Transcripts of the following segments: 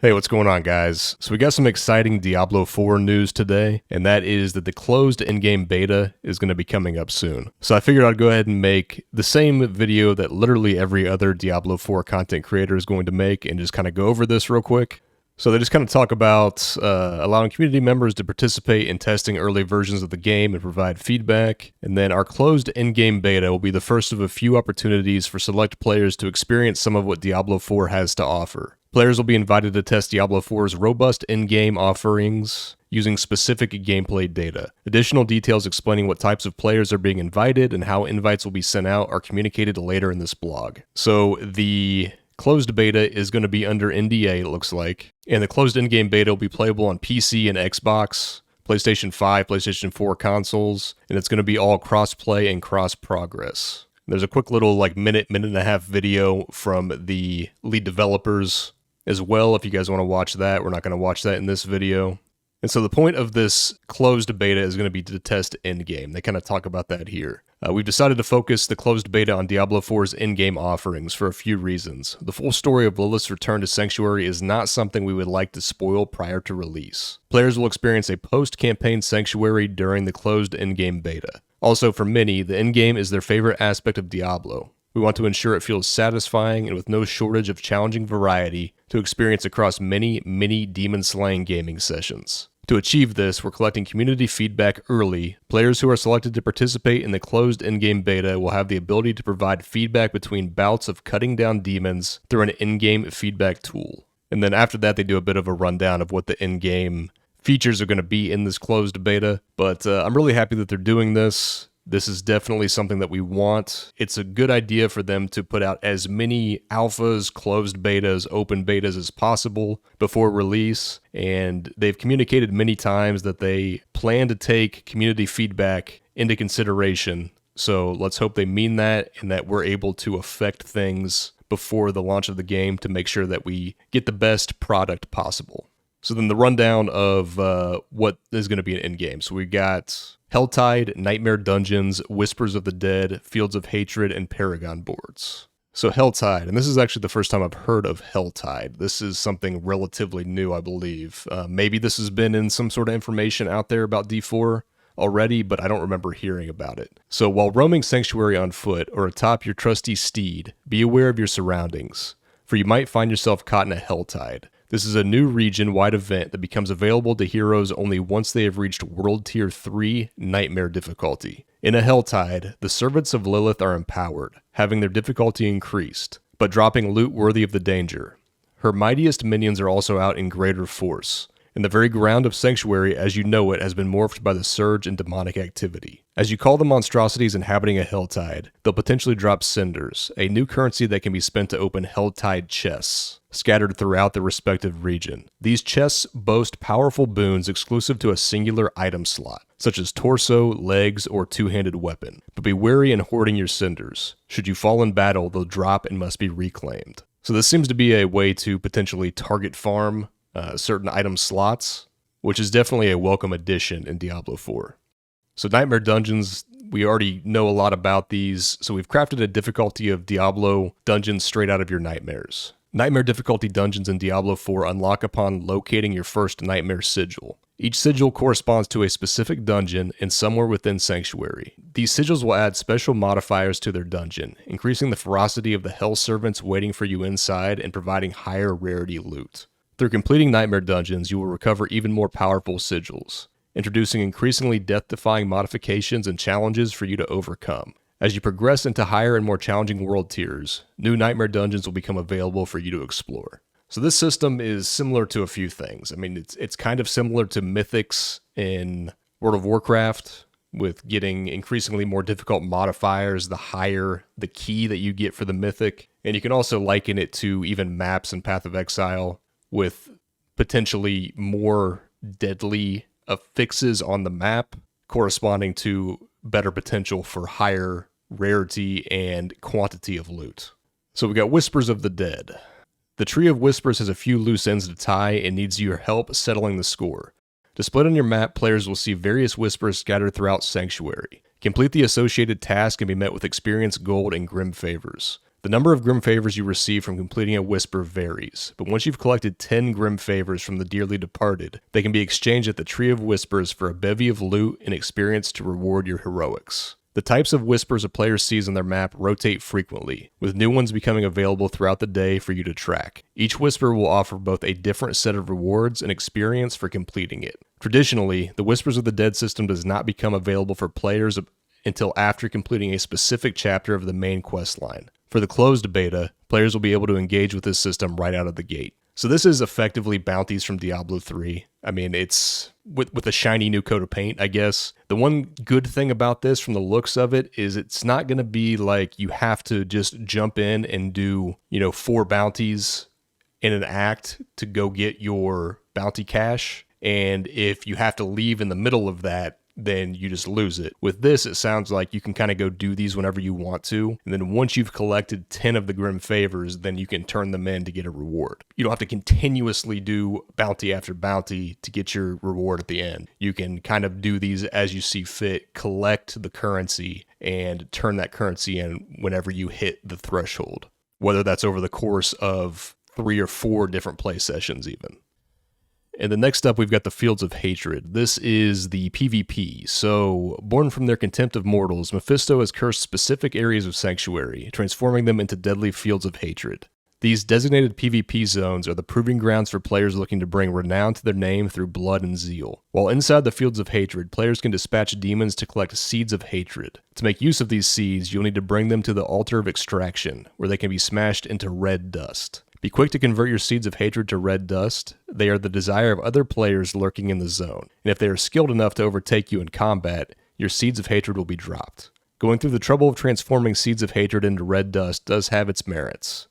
Hey, what's going on, guys? So we got some exciting Diablo 4 news today, and that is that the closed in-game beta is going to be coming up soon. So I figured I'd go ahead and make the same video that literally every other Diablo 4 content creator is going to make and just kind of go over this real quick. So they just kind of talk about allowing community members to participate in testing early versions of the game and provide feedback. And then our closed in-game beta will be the first of a few opportunities for select players to experience some of what Diablo 4 has to offer. Players will be invited to test Diablo 4's robust in-game offerings using specific gameplay data. Additional details explaining what types of players are being invited and how invites will be sent out are communicated later in this blog. So the closed beta is going to be under NDA, it looks like. And the closed in-game beta will be playable on PC and Xbox, PlayStation 5, PlayStation 4 consoles, and it's going to be all cross-play and cross-progress. There's a quick little minute and a half video from the lead developers as well, if you guys want to watch that. We're not going to watch that in this video. And so the point of this closed beta is going to be to test in-game. They kind of talk about that here. We've decided to focus the closed beta on Diablo 4's in-game offerings for a few reasons. The full story of Lilith's return to Sanctuary is not something we would like to spoil prior to release. Players will experience a post-campaign Sanctuary during the closed in-game beta. Also, for many, the in-game is their favorite aspect of Diablo. We want to ensure it feels satisfying and with no shortage of challenging variety to experience across many demon-slaying gaming sessions. To achieve this, we're collecting community feedback early. Players who are selected to participate in the closed in-game beta will have the ability to provide feedback between bouts of cutting down demons through an in-game feedback tool. And then after that, they do a bit of a rundown of what the in-game features are going to be in this closed beta. But I'm really happy that they're doing this. This is definitely something that we want. It's a good idea for them to put out as many alphas, closed betas, open betas as possible before release. And they've communicated many times that they plan to take community feedback into consideration. So let's hope they mean that and that we're able to affect things before the launch of the game to make sure that we get the best product possible. So then the rundown of what is going to be an in-game. So we got Helltide, Nightmare Dungeons, Whispers of the Dead, Fields of Hatred, and Paragon boards. So Helltide, and this is actually the first time I've heard of Helltide. This is something relatively new, I believe. Maybe this has been in some sort of information out there about D4 already, but I don't remember hearing about it. So while roaming Sanctuary on foot or atop your trusty steed, be aware of your surroundings, for you might find yourself caught in a Helltide. This is a new region-wide event that becomes available to heroes only once they have reached World Tier 3 Nightmare difficulty. In a Helltide, the servants of Lilith are empowered, having their difficulty increased, but dropping loot worthy of the danger. Her mightiest minions are also out in greater force, and the very ground of Sanctuary as you know it has been morphed by the surge in demonic activity. As you call the monstrosities inhabiting a Helltide, they'll potentially drop cinders, a new currency that can be spent to open Helltide chests, scattered throughout the respective region. These chests boast powerful boons exclusive to a singular item slot, such as torso, legs, or two-handed weapon. But be wary in hoarding your cinders. Should you fall in battle, they'll drop and must be reclaimed. So this seems to be a way to potentially target farm certain item slots, which is definitely a welcome addition in Diablo 4. So Nightmare Dungeons, we already know a lot about these, so we've crafted a difficulty of Diablo dungeons straight out of your nightmares. Nightmare difficulty dungeons in Diablo 4 unlock upon locating your first Nightmare sigil. Each sigil corresponds to a specific dungeon and somewhere within Sanctuary. These sigils will add special modifiers to their dungeon, increasing the ferocity of the Hell Servants waiting for you inside and providing higher rarity loot. Through completing Nightmare Dungeons, you will recover even more powerful sigils, introducing increasingly death-defying modifications and challenges for you to overcome. As you progress into higher and more challenging world tiers, new Nightmare Dungeons will become available for you to explore. So this system is similar to a few things. I mean, it's kind of similar to Mythics in World of Warcraft, with getting increasingly more difficult modifiers the higher the key that you get for the Mythic. And you can also liken it to even maps in Path of Exile, with potentially more deadly affixes on the map, corresponding to better potential for higher rarity and quantity of loot. So we got Whispers of the Dead. The Tree of Whispers has a few loose ends to tie and needs your help settling the score. Displayed on your map, players will see various whispers scattered throughout Sanctuary. Complete the associated task and be met with experience, gold, and grim favors. The number of Grim Favors you receive from completing a Whisper varies, but once you've collected 10 Grim Favors from the dearly departed, they can be exchanged at the Tree of Whispers for a bevy of loot and experience to reward your heroics. The types of Whispers a player sees on their map rotate frequently, with new ones becoming available throughout the day for you to track. Each Whisper will offer both a different set of rewards and experience for completing it. Traditionally, the Whispers of the Dead system does not become available for players until after completing a specific chapter of the main quest line. For the closed beta, players will be able to engage with this system right out of the gate. So this is effectively bounties from Diablo 3. I mean, it's with a shiny new coat of paint, I guess. The one good thing about this from the looks of it is it's not going to be like you have to just jump in and do, 4 bounties in an act to go get your bounty cash. And if you have to leave in the middle of that, then you just lose it. With this, it sounds like you can kind of go do these whenever you want to. And then once you've collected 10 of the Grim Favors, then you can turn them in to get a reward. You don't have to continuously do bounty after bounty to get your reward at the end. You can kind of do these as you see fit, collect the currency, and turn that currency in whenever you hit the threshold. Whether that's over the course of 3 or 4 different play sessions even. And then next up, we've got the Fields of Hatred. This is the PvP. So, born from their contempt of mortals, Mephisto has cursed specific areas of Sanctuary, transforming them into deadly Fields of Hatred. These designated PvP zones are the proving grounds for players looking to bring renown to their name through blood and zeal. While inside the Fields of Hatred, players can dispatch demons to collect Seeds of Hatred. To make use of these seeds, you'll need to bring them to the Altar of Extraction, where they can be smashed into red dust. Be quick to convert your Seeds of Hatred to red dust. They are the desire of other players lurking in the zone, and if they are skilled enough to overtake you in combat, your Seeds of Hatred will be dropped. Going through the trouble of transforming Seeds of Hatred into red dust does have its merits.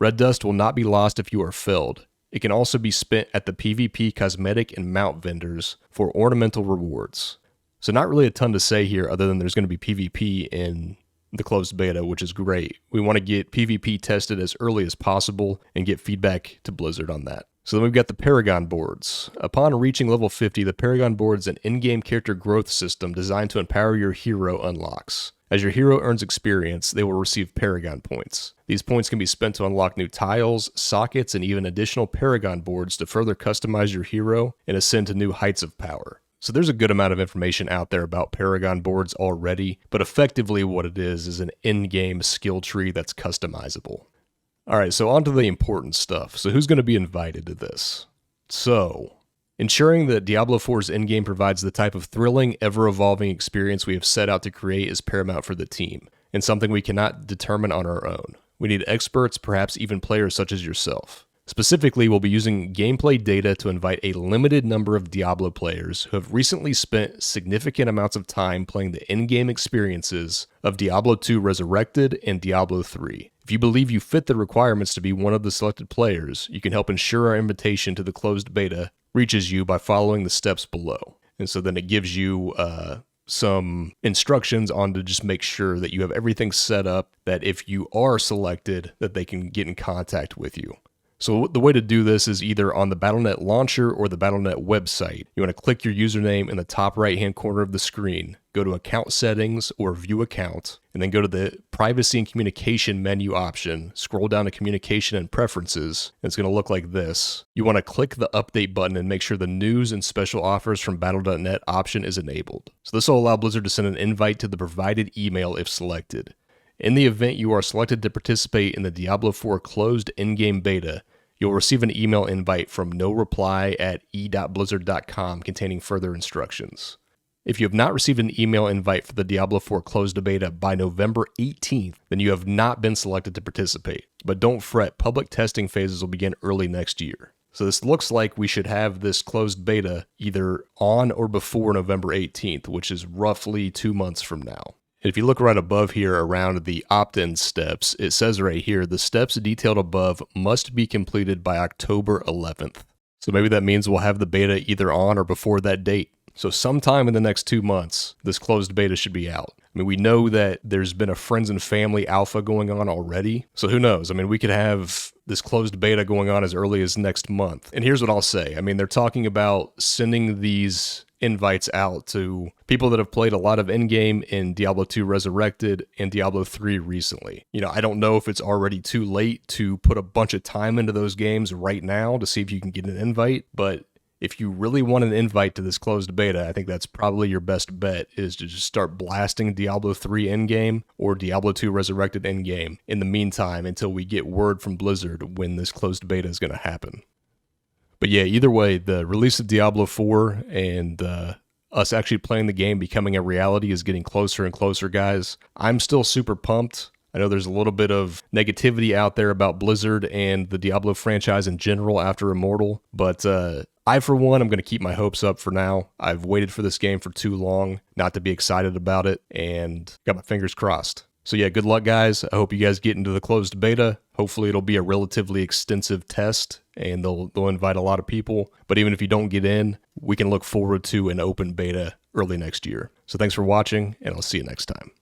Red dust will not be lost if you are filled. It can also be spent at the PvP cosmetic and mount vendors for ornamental rewards. So not really a ton to say here other than there's going to be PvP in the closed beta, which is great. We want to get PvP tested as early as possible and get feedback to Blizzard on that. So then we've got the Paragon boards. Upon reaching level 50, the Paragon board is an in-game character growth system designed to empower your hero unlocks. As your hero earns experience, they will receive Paragon points. These points can be spent to unlock new tiles, sockets, and even additional Paragon boards to further customize your hero and ascend to new heights of power. So there's a good amount of information out there about Paragon boards already, but effectively what it is an in-game skill tree that's customizable. Alright, so on to the important stuff. So who's going to be invited to this? So, ensuring that Diablo 4's endgame provides the type of thrilling, ever-evolving experience we have set out to create is paramount for the team, and something we cannot determine on our own. We need experts, perhaps even players such as yourself. Specifically, we'll be using gameplay data to invite a limited number of Diablo players who have recently spent significant amounts of time playing the in-game experiences of Diablo 2 Resurrected and Diablo 3. If you believe you fit the requirements to be one of the selected players, you can help ensure our invitation to the closed beta reaches you by following the steps below. And so then it gives you some instructions on to just make sure that you have everything set up, that if you are selected, that they can get in contact with you. So the way to do this is either on the Battle.net launcher or the Battle.net website. You want to click your username in the top right-hand corner of the screen, go to Account Settings or View Account, and then go to the Privacy and Communication menu option, scroll down to Communication and Preferences, and it's going to look like this. You want to click the Update button and make sure the News and Special Offers from Battle.net option is enabled. So this will allow Blizzard to send an invite to the provided email if selected. In the event you are selected to participate in the Diablo 4 closed in-game beta, you'll receive an email invite from noreply@e.blizzard.com containing further instructions. If you have not received an email invite for the Diablo 4 closed beta by November 18th, then you have not been selected to participate. But don't fret, public testing phases will begin early next year. So this looks like we should have this closed beta either on or before November 18th, which is roughly 2 months from now. If you look right above here around the opt-in steps, it says right here, the steps detailed above must be completed by October 11th. So maybe that means we'll have the beta either on or before that date. So sometime in the next 2 months, this closed beta should be out. I mean, we know that there's been a friends and family alpha going on already. So who knows? I mean, we could have this closed beta going on as early as next month. And here's what I'll say. I mean, they're talking about sending these invites out to people that have played a lot of endgame in Diablo 2 Resurrected and Diablo 3 recently. I don't know if it's already too late to put a bunch of time into those games right now to see if you can get an invite, but if you really want an invite to this closed beta, I think that's probably your best bet, is to just start blasting Diablo 3 endgame or Diablo 2 Resurrected endgame in the meantime until we get word from Blizzard when this closed beta is going to happen. But yeah, either way, the release of Diablo 4 and us actually playing the game becoming a reality is getting closer and closer, guys. I'm still super pumped. I know there's a little bit of negativity out there about Blizzard and the Diablo franchise in general after Immortal, but I, for one, am going to keep my hopes up for now. I've waited for this game for too long not to be excited about it, and got my fingers crossed. So yeah, good luck, guys. I hope you guys get into the closed beta. Hopefully it'll be a relatively extensive test, and they'll invite a lot of people. But even if you don't get in, we can look forward to an open beta early next year. So thanks for watching, and I'll see you next time.